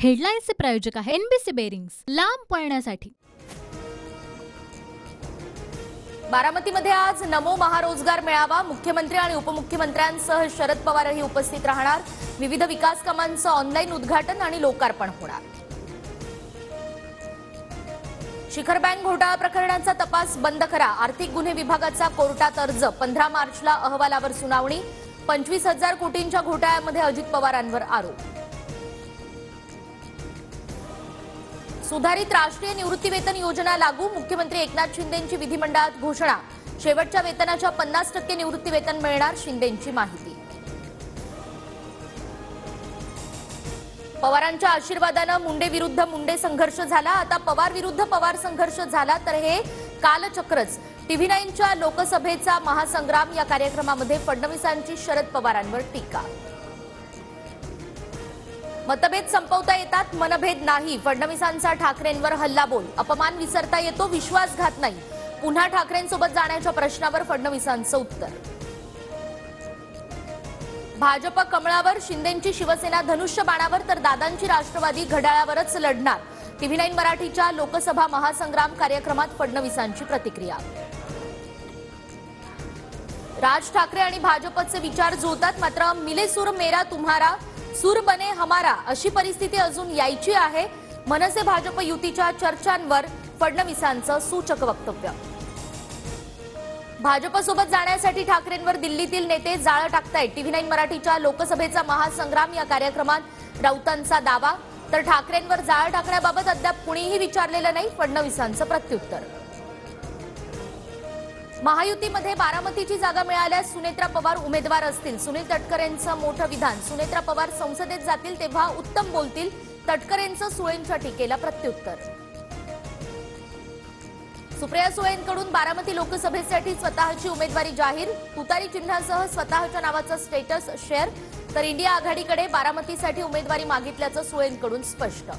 हेडलाईन्सचे प्रायोजक आहे NBC bearings, लांब पळण्यासाठी। बारामतीमध्ये आज नमो महारोजगार मेळावा, मुख्यमंत्री आणि उपमुख्यमंत्र्यांसह शरद पवारही उपस्थित राहणार। विविध विकास कामांचं ऑनलाईन उद्घाटन आणि लोकार्पण होणार। शिखर बँक घोटाळा प्रकरणाचा तपास बंद करा, आर्थिक गुन्हे विभागाचा कोर्टात अर्ज। 15 मार्चला अहवालावर सुनावणी। 25,000 कोटींच्या घोटाळ्यामध्ये अजित पवारांवर आरोप। सुधारित राष्ट्रीय निवृत्तीवेतन योजना लागू, मुख्यमंत्री एकनाथ शिंदेंची विधिमंडळात घोषणा। शेवटच्या वेतनाच्या 50% निवृत्तीवेतन मिळणार, शिंदेंची माहिती। पवारांच्या आशीर्वादानं मुंडे विरुद्ध मुंडे संघर्ष झाला, आता पवार विरुद्ध पवार संघर्ष झाला तर हे कालचक्रच। टीव्ही 9च्या लोकसभेचा महासंग्राम या कार्यक्रमामध्ये फडणवीसांची शरद पवारांवर टीका। मतभेद संपवता येतात, मनभेद नाही, फडणवीसांचा ठाकरेंवर हल्लाबोल। अपमान विसरता येतो, विश्वासघात नाही, पुन्हा ठाकरेंसोबत जाण्याच्या प्रश्नावर फडणवीसांचं उत्तर। भाजप कमळावर, शिंदेंची शिवसेना धनुष्य बाणावर तर दादांची राष्ट्रवादी घड्याळावरच लढणार। टीव्ही 9 मराठीच्या लोकसभा महासंग्राम कार्यक्रमात फडणवीसांची प्रतिक्रिया। राज ठाकरे आणि भाजपचे विचार जुळतात, मात्र मिले सूर मेरा तुम्हारा, सूर बने हमारा अशी परिस्थिती अजून यायची आहे। मनसे भाजप युतीच्या चर्चांवर फडणवीसांचं सूचक वक्तव्य। भाजपसोबत जाण्यासाठी ठाकरेंवर दिल्लीतील नेते जाळं टाकतायत। टीव्ही 9 मराठीच्या लोकसभेचा महासंग्राम या कार्यक्रमात राऊतांचा दावा, तर ठाकरेंवर जाळं टाकण्याबाबत अद्याप कुणीही विचारलेलं नाही, फडणवीसांचं प्रत्युत्तर। महायुतीमध्ये बारामतीची जागा मिळाल्यास सुनेत्रा पवार उमेदवार असतील, सुनील तटकरेंचं मोठं विधान। सुनेत्रा पवार संसदेत जातील तेव्हा उत्तम बोलतील, तटकरेंचं सुळेंच्या टीकेला प्रत्युत्तर। सुप्रिया सुळेंकडून बारामती लोकसभेसाठी स्वतःची उमेदवारी जाहीर, तुतारी चिन्हासह स्वतःच्या नावाचं स्टेटस शेअर, तर इंडिया आघाडीकडे बारामतीसाठी उमेदवारी मागितल्याचं सुळेंकडून स्पष्ट।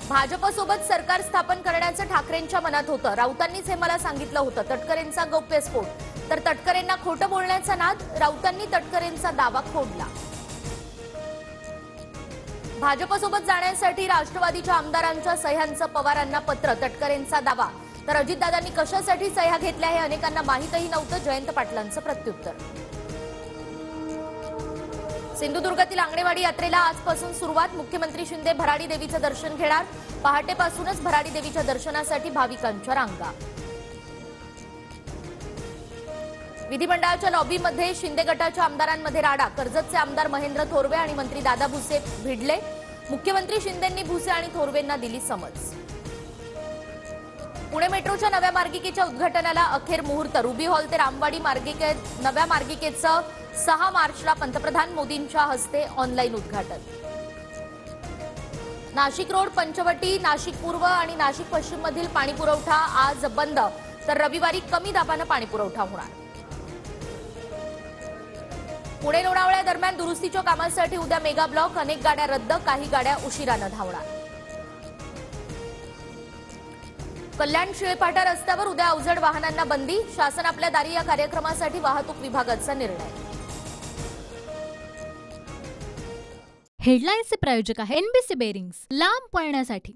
भाजपसोबत सरकार स्थापन करण्याचं ठाकरेंच्या मनात होतं, राऊतांनीच हे मला सांगितलं होतं, तटकरेंचा गौप्यस्फोट, तर तटकरेंना खोटं बोलण्याचा नाद, राऊतांनी तटकरेंचा दावा खोडला। भाजपसोबत जाण्यासाठी राष्ट्रवादीच्या आमदारांच्या सह्यांचं पवारांना पत्र, तटकरेंचा दावा, तर अजितदादांनी कशासाठी सह्या घेतल्या हे अनेकांना माहीतही नव्हतं, जयंत पाटलांचं प्रत्युत्तर। सिंधुदुर्गातील आंगणेवाडी यात्रेला आजपासून सुरुवात, मुख्यमंत्री शिंदे भराडी देवीचं दर्शन घेणार। पहाटेपासूनच भराडी देवीच्या दर्शनासाठी भाविकांच्या रांगा। विधिमंडळाच्या लॉबीमध्ये शिंदे गटाच्या आमदारांमध्ये राडा, कर्जतचे आमदार महेंद्र थोरवे आणि मंत्री दादा भुसे भिडले। मुख्यमंत्री शिंदेंनी भुसे आणि थोरवेंना दिली समज। पुणे मेट्रोच्या नव्या मार्गिकेच्या उद्घाटनाला अखेर मुहूर्त, रुबी हॉल ते रामवाडी मार्गिकेत नव्या मार्गिकेचं 6 मार्चला पंतप्रधान मोदींच्या हस्ते ऑनलाईन उद्घाटन। नाशिक रोड, पंचवटी, नाशिक पूर्व आणि नाशिक पश्चिम मधील पाणीपुरवठा आज बंद, तर रविवारी कमी दाबानं पाणीपुरवठा होणार। पुणे लोणावळा दरम्यान दुरुस्तीच्या कामासाठी उद्या मेगा ब्लॉक, अनेक गाड्या रद्द, काही गाड्या उशिरानं धावणार। कल्याण शिळेफाटा रस्त्यावर उद्या अवजड वाहनांना बंदी, शासन आपल्या दारी या कार्यक्रमासाठी वाहतूक विभागाचा निर्णय। हेडलाईन्सचे प्रायोजक आहे एनबीसी बेरिंग्स, लांब पळण्यासाठी।